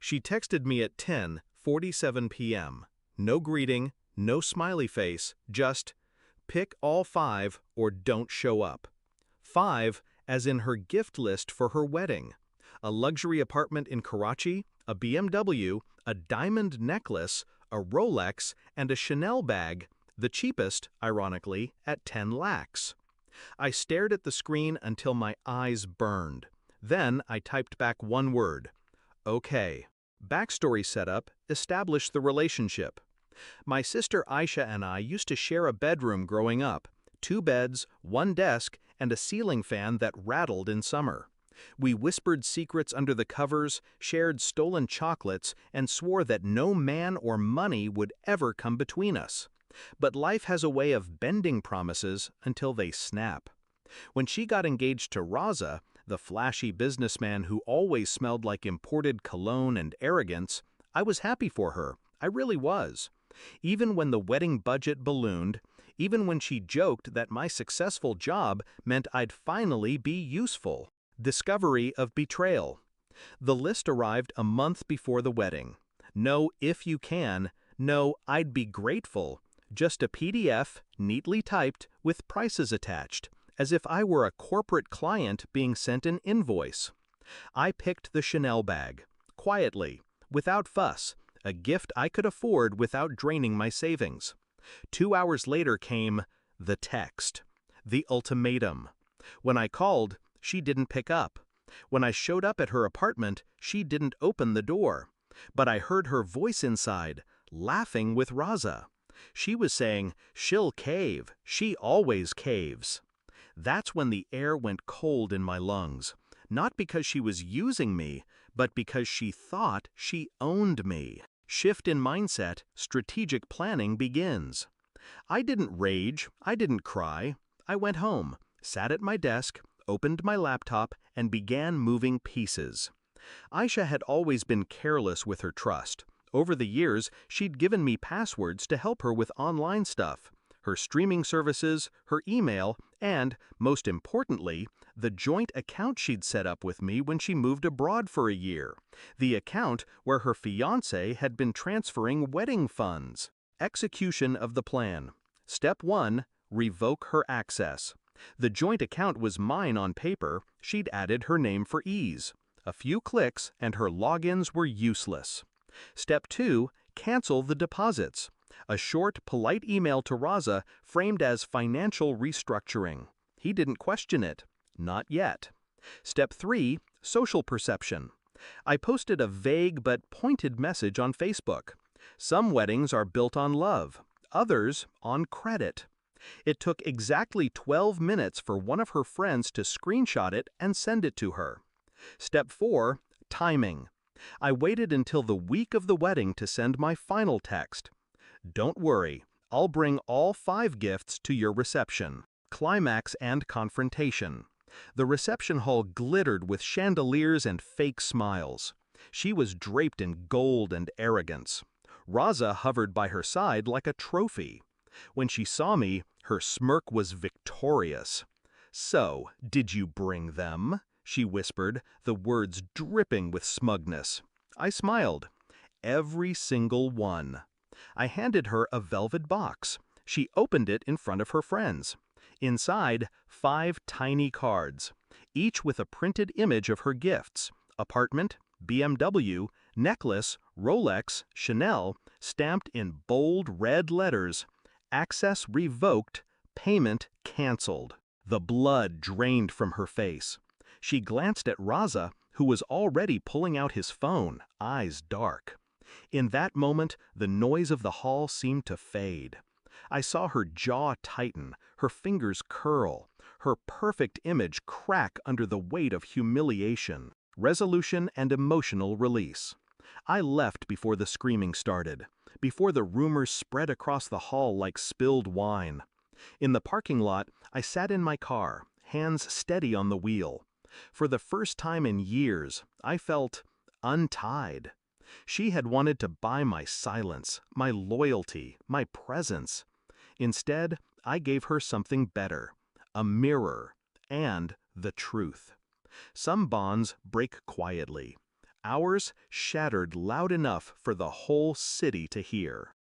She texted me at 10:47 p.m. No greeting, no smiley face, just, pick all 5 or don't show up. 5 as in her gift list for her wedding. A luxury apartment in Karachi, a BMW, a diamond necklace, a Rolex, and a Chanel bag, the cheapest, ironically, at 10 lakhs. I stared at the screen until my eyes burned. Then I typed back one word. Okay. Backstory setup, establish the relationship. My sister Aisha and I used to share a bedroom growing up. 2 beds, 1 desk, and a ceiling fan that rattled in summer. We whispered secrets under the covers, shared stolen chocolates, and swore that no man or money would ever come between us. But life has a way of bending promises until they snap. When she got engaged to Raza, the flashy businessman who always smelled like imported cologne and arrogance, I was happy for her. I really was. Even when the wedding budget ballooned, even when she joked that my successful job meant I'd finally be useful. Discovery of betrayal. The list arrived a month before the wedding. No if you can, no I'd be grateful. Just a PDF, neatly typed, with prices attached, as if I were a corporate client being sent an invoice. I picked the Chanel bag, quietly, without fuss, a gift I could afford without draining my savings. 2 hours later came the text, the ultimatum. When I called, she didn't pick up. When I showed up at her apartment, she didn't open the door. But I heard her voice inside, laughing with Raza. She was saying, she'll cave, she always caves. That's when the air went cold in my lungs. Not because she was using me, but because she thought she owned me. Shift in mindset, strategic planning begins. I didn't rage, I didn't cry. I went home, sat at my desk, opened my laptop, and began moving pieces. Aisha had always been careless with her trust. Over the years, she'd given me passwords to help her with online stuff, her streaming services, her email, and, most importantly, the joint account she'd set up with me when she moved abroad for a year, the account where her fiancé had been transferring wedding funds. Execution of the plan. Step 1, revoke her access. The joint account was mine on paper, she'd added her name for ease. A few clicks and her logins were useless. Step 2, cancel the deposits. A short, polite email to Raza framed as financial restructuring. He didn't question it. Not yet. Step 3, social perception. I posted a vague but pointed message on Facebook. Some weddings are built on love, others on credit. It took exactly 12 minutes for one of her friends to screenshot it and send it to her. Step 4, timing. I waited until the week of the wedding to send my final text. Don't worry, I'll bring all 5 gifts to your reception. Climax and confrontation. The reception hall glittered with chandeliers and fake smiles. She was draped in gold and arrogance. Raza hovered by her side like a trophy. When she saw me, her smirk was victorious. "So, did you bring them?" she whispered, the words dripping with smugness. I smiled. "Every single one." I handed her a velvet box. She opened it in front of her friends. Inside, 5 tiny cards, each with a printed image of her gifts: apartment, BMW, necklace, Rolex, Chanel, stamped in bold red letters. Access revoked, payment canceled. The blood drained from her face. She glanced at Raza, who was already pulling out his phone, eyes dark. In that moment, the noise of the hall seemed to fade. I saw her jaw tighten, her fingers curl, her perfect image crack under the weight of humiliation, resolution, and emotional release. I left before the screaming started, before the rumors spread across the hall like spilled wine. In the parking lot, I sat in my car, hands steady on the wheel. For the first time in years, I felt untied. She had wanted to buy my silence, my loyalty, my presence. Instead, I gave her something better, a mirror, and the truth. Some bonds break quietly. ours shattered loud enough for the whole city to hear.